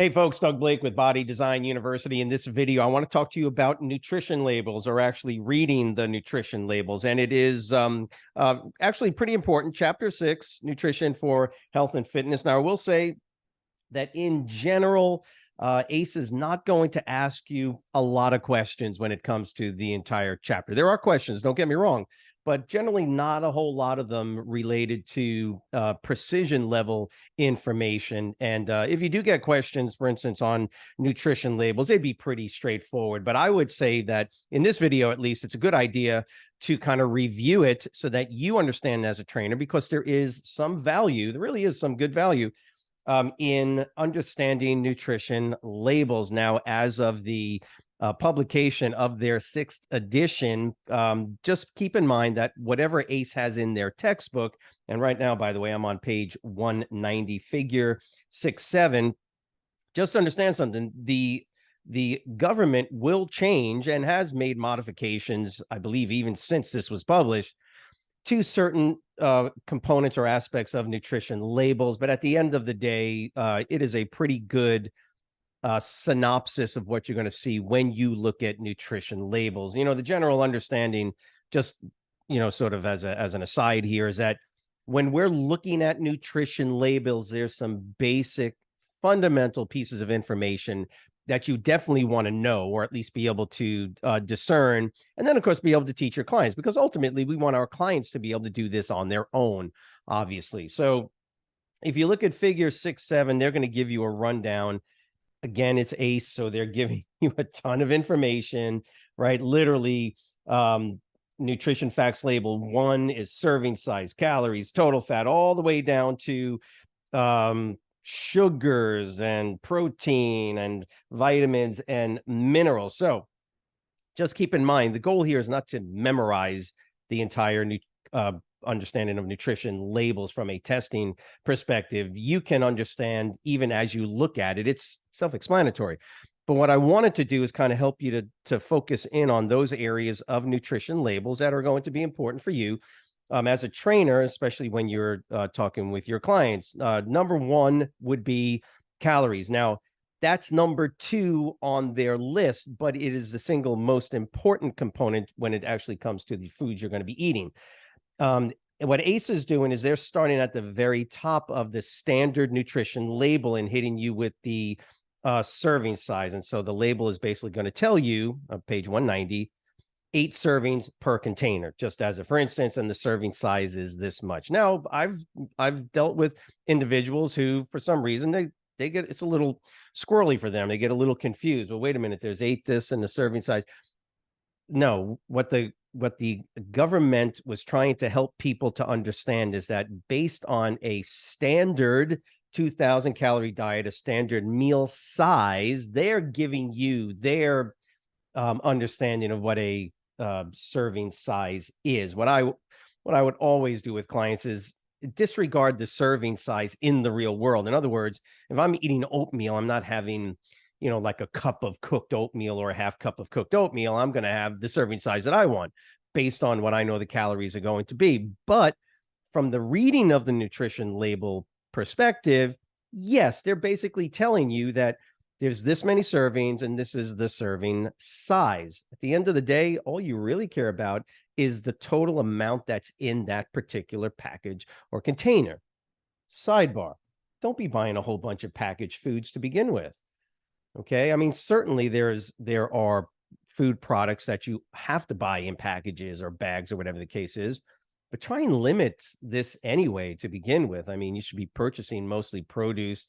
Hey folks, Doug Blake with Body Design University. In this video, I want to talk to you about nutrition labels, or actually reading the nutrition labels. And it is actually pretty important. Chapter 6, Nutrition for Health and Fitness. Now, I will say that in general, ACE is not going to ask you a lot of questions when it comes to the entire chapter. There are questions, don't get me wrong, but generally not a whole lot of them related to precision level information. And if you do get questions, for instance, on nutrition labels, they'd be pretty straightforward. But I would say that in this video, at least, it's a good idea to kind of review it so that you understand as a trainer, because there is some value, there really is some good value in understanding nutrition labels. Now, as of the publication of their 6th edition, just keep in mind that whatever ACE has in their textbook, and right now, by the way, I'm on page 190, figure 6.7, just understand something. The government will change and has made modifications, I believe, even since this was published, to certain components or aspects of nutrition labels. But at the end of the day, it is a pretty good synopsis of what you're going to see when you look at nutrition labels. You know, the general understanding, just, sort of as an aside here, is that when we're looking at nutrition labels, there's some basic fundamental pieces of information that you definitely want to know, or at least be able to discern, and then of course be able to teach your clients, because ultimately we want our clients to be able to do this on their own, obviously. So if you look at figure 6.7, they're going to give you a rundown. Again, it's ACE, so they're giving you a ton of information, right? Literally, nutrition facts label 1 is serving size, calories, total fat, all the way down to sugars and protein and vitamins and minerals. So just keep in mind, the goal here is not to memorize the entire understanding of nutrition labels from a testing perspective. You can understand even as you look at it. It's self-explanatory. But what I wanted to do is kind of help you to focus in on those areas of nutrition labels that are going to be important for you as a trainer, especially when you're talking with your clients. Number 1 would be calories. Now, that's number 2 on their list, but it is the single most important component when it actually comes to the foods you're going to be eating. What ACE is doing is they're starting at the very top of the standard nutrition label and hitting you with the serving size. And so the label is basically going to tell you on page 190, 8 servings per container, just as a for instance, and the serving size is this much. Now, I've dealt with individuals who, for some reason, they get, it's a little squirrely for them. They get a little confused. Well, wait a minute, there's 8 this and the serving size. No, what the government was trying to help people to understand is that based on a standard 2,000 calorie diet, a standard meal size, they're giving you their understanding of what a serving size is. What I would always do with clients is disregard the serving size in the real world. In other words, if I'm eating oatmeal, I'm not having, like a cup of cooked oatmeal or a half cup of cooked oatmeal. I'm going to have the serving size that I want based on what I know the calories are going to be. But from the reading of the nutrition label perspective, yes, they're basically telling you that there's this many servings and this is the serving size. At the end of the day, all you really care about is the total amount that's in that particular package or container. Sidebar, don't be buying a whole bunch of packaged foods to begin with. Okay, I mean, certainly there are food products that you have to buy in packages or bags or whatever the case is, but try and limit this anyway to begin with. I mean, you should be purchasing mostly produce,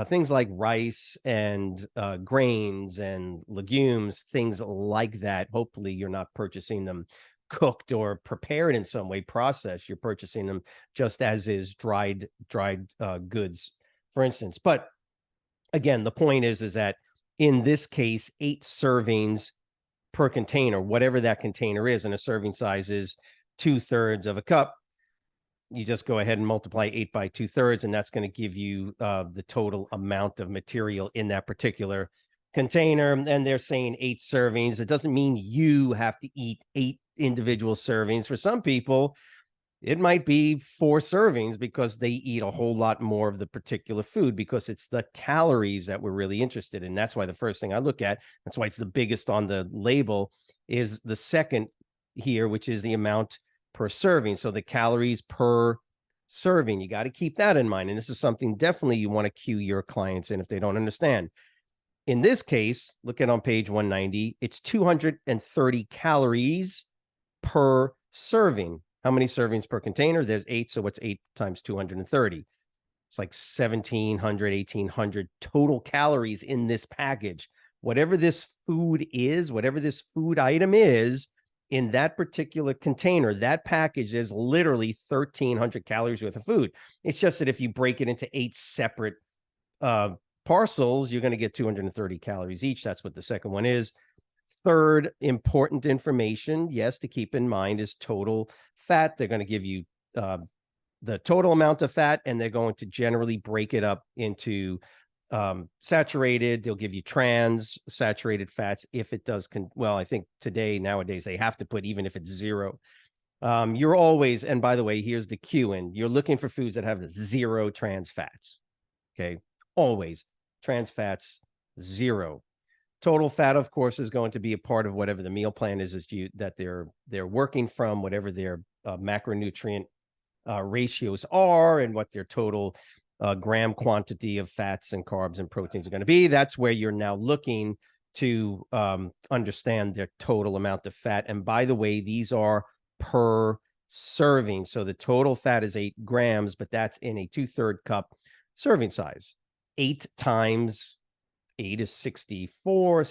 things like rice and grains and legumes, things like that. Hopefully you're not purchasing them cooked or prepared in some way, processed. You're purchasing them just as is dried goods, for instance. But again, the point is that in this case, 8 servings per container, whatever that container is, and a serving size is 2/3 of a cup. You just go ahead and multiply 8 by 2/3, and that's going to give you the total amount of material in that particular container. And they're saying 8 servings. It doesn't mean you have to eat 8 individual servings. For some people, It might be 4 servings because they eat a whole lot more of the particular food, because it's the calories that we're really interested in. That's why the first thing I look at, that's why it's the biggest on the label, is the second here, which is the amount per serving. So the calories per serving, you got to keep that in mind. And this is something definitely you want to cue your clients in if they don't understand. In this case, look at on page 190, it's 230 calories per serving. How many servings per container? There's 8. So what's 8 times 230? It's like 1,700, 1,800 total calories in this package. Whatever this food is, whatever this food item is in that particular container, that package is literally 1,300 calories worth of food. It's just that if you break it into 8 separate parcels, you're going to get 230 calories each. That's what the second one is. Third important information, yes, to keep in mind is total fat. They're going to give you the total amount of fat, and they're going to generally break it up into saturated. They'll give you trans saturated fats if it does. Well, I think nowadays, they have to put, even if it's 0. You're always, and by the way, here's the cue in, you're looking for foods that have 0 trans fats. Okay. Always trans fats, 0. Total fat, of course, is going to be a part of whatever the meal plan is that they're working from, whatever their macronutrient ratios are, and what their total gram quantity of fats and carbs and proteins are going to be. That's where you're now looking to understand their total amount of fat. And by the way, these are per serving. So the total fat is 8 grams, but that's in a 2/3 cup serving size. 8 times 8 is 64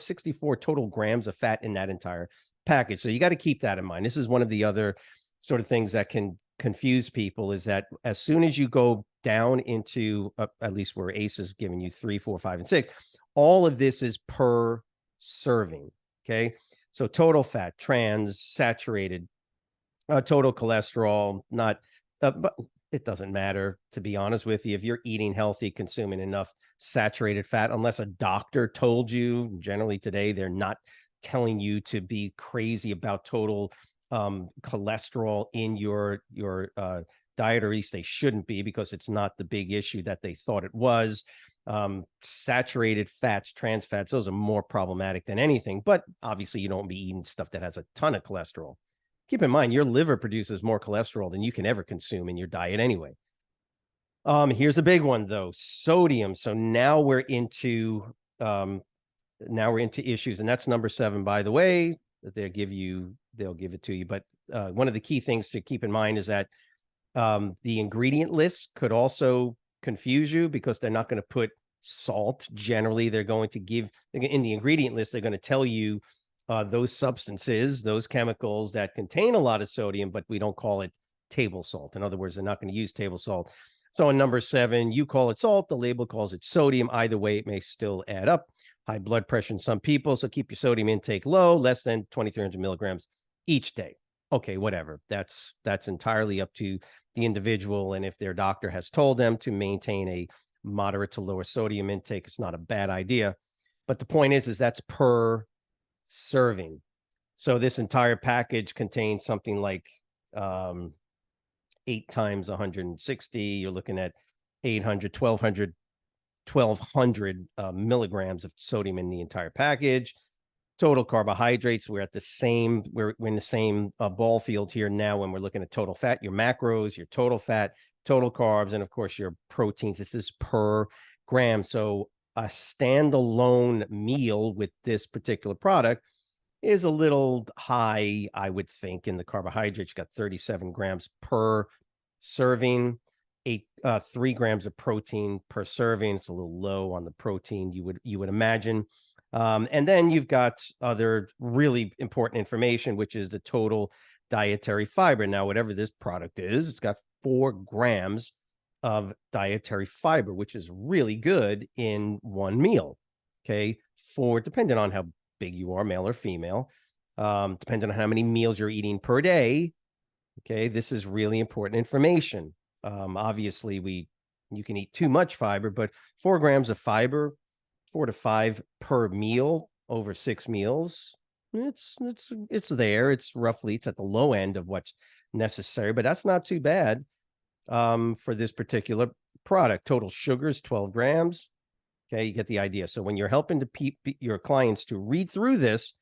total grams of fat in that entire package. So you got to keep that in mind. This is one of the other sort of things that can confuse people, is that as soon as you go down into at least where ACE is giving you 3, 4, 5, and 6, all of this is per serving. Okay. So total fat, trans, saturated, total cholesterol, not, but it doesn't matter, to be honest with you. If you're eating healthy, consuming enough saturated fat, unless a doctor told you, generally today, they're not telling you to be crazy about total cholesterol in your diet, or at least they shouldn't be, because it's not the big issue that they thought it was. Saturated fats, trans fats, those are more problematic than anything. But obviously, you don't be eating stuff that has a ton of cholesterol. Keep in mind, your liver produces more cholesterol than you can ever consume in your diet anyway. Here's a big one, though: sodium. So now we're into issues, and that's number 7, by the way, that they'll give it to you. But one of the key things to keep in mind is that the ingredient list could also confuse you, because they're not going to put salt. Generally, they're going to give, in the ingredient list, they're going to tell you those substances, those chemicals that contain a lot of sodium, but we don't call it table salt. In other words, they're not going to use table salt. So in number 7, you call it salt, the label calls it sodium. Either way, it may still add up. High blood pressure in some people, so keep your sodium intake low, less than 2,300 milligrams each day. Okay, whatever. That's entirely up to the individual, and if their doctor has told them to maintain a moderate to lower sodium intake, it's not a bad idea. But the point is that's per serving. So this entire package contains something like 8 times 160. You're looking at 800, 1,200 milligrams of sodium in the entire package. Total carbohydrates, we're in the same ball field here now when we're looking at total fat, your macros, your total fat, total carbs, and of course your proteins. This is per gram. So a standalone meal with this particular product is a little high, I would think, in the carbohydrates. You got 37 grams per serving, 3 grams of protein per serving. It's a little low on the protein, you would imagine. And then you've got other really important information, which is the total dietary fiber. Now, whatever this product is, it's got 4 grams of dietary fiber, which is really good in one meal. Okay. Depending on how big you are, male or female, depending on how many meals you're eating per day. Okay. This is really important information. Obviously, you can eat too much fiber, but 4 grams of fiber, 4 to 5 per meal over 6 meals. It's there. It's at the low end of what's necessary, but that's not too bad for this particular product. Total sugars, 12 grams. Okay, you get the idea. So when you're helping your clients to read through this,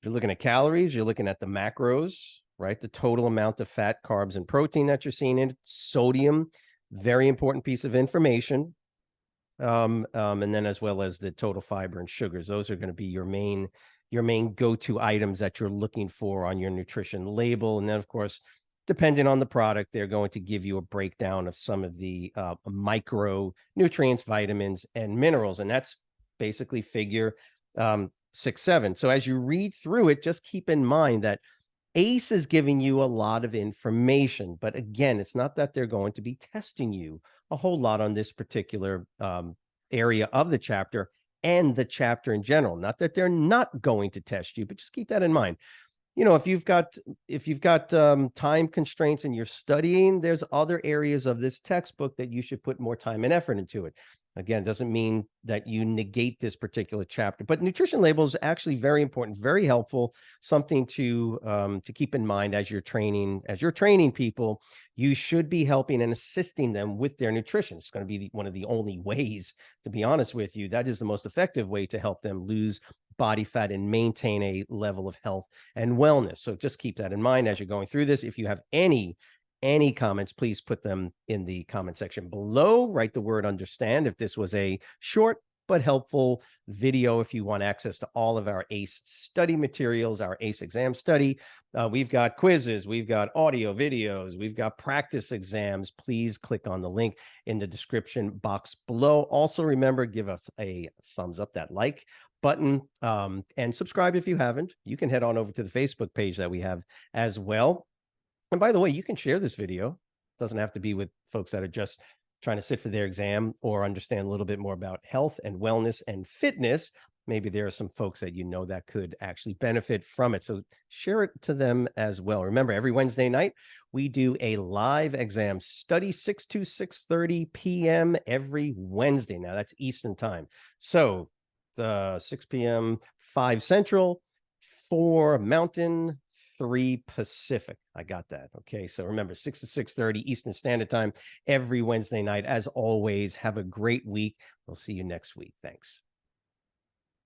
you're looking at calories, you're looking at the macros, right? The total amount of fat, carbs, and protein that you're seeing in it. Sodium, very important piece of information. And then as well as the total fiber and sugars. Those are going to be your main go-to items that you're looking for on your nutrition label. And then, of course, depending on the product, they're going to give you a breakdown of some of the micronutrients, vitamins, and minerals. And that's basically figure 6-7. So as you read through it, just keep in mind that ACE is giving you a lot of information, but again, it's not that they're going to be testing you a whole lot on this particular area of the chapter and the chapter in general. Not that they're not going to test you, but just keep that in mind. You know, if you've got time constraints and you're studying, there's other areas of this textbook that you should put more time and effort into it. Again, doesn't mean that you negate this particular chapter, but nutrition labels is actually very important, very helpful, something to keep in mind as you're training people. You should be helping and assisting them with their nutrition. It's going to be one of the only ways, to be honest with you, that is the most effective way to help them lose body fat and maintain a level of health and wellness. So just keep that in mind as you're going through this. If you have any comments, please put them in the comment section below. Write the word understand if this was a short but helpful video. If you want access to all of our ACE study materials, our ACE exam study, we've got quizzes, we've got audio videos, we've got practice exams. Please click on the link in the description box below. Also, remember, give us a thumbs up, that like button, and subscribe if you haven't. You can head on over to the Facebook page that we have as well. And by the way, you can share this video. It doesn't have to be with folks that are just trying to sit for their exam or understand a little bit more about health and wellness and fitness. Maybe there are some folks that you know that could actually benefit from it. So share it to them as well. Remember, every Wednesday night, we do a live exam study, 6 to 6:30 p.m. every Wednesday. Now, that's Eastern time. So 6 p.m., 5 Central, 4 Mountain, 3 Pacific. I got that. Okay. So remember, 6 to 6:30 Eastern Standard Time every Wednesday night. As always, have a great week. We'll see you next week. Thanks.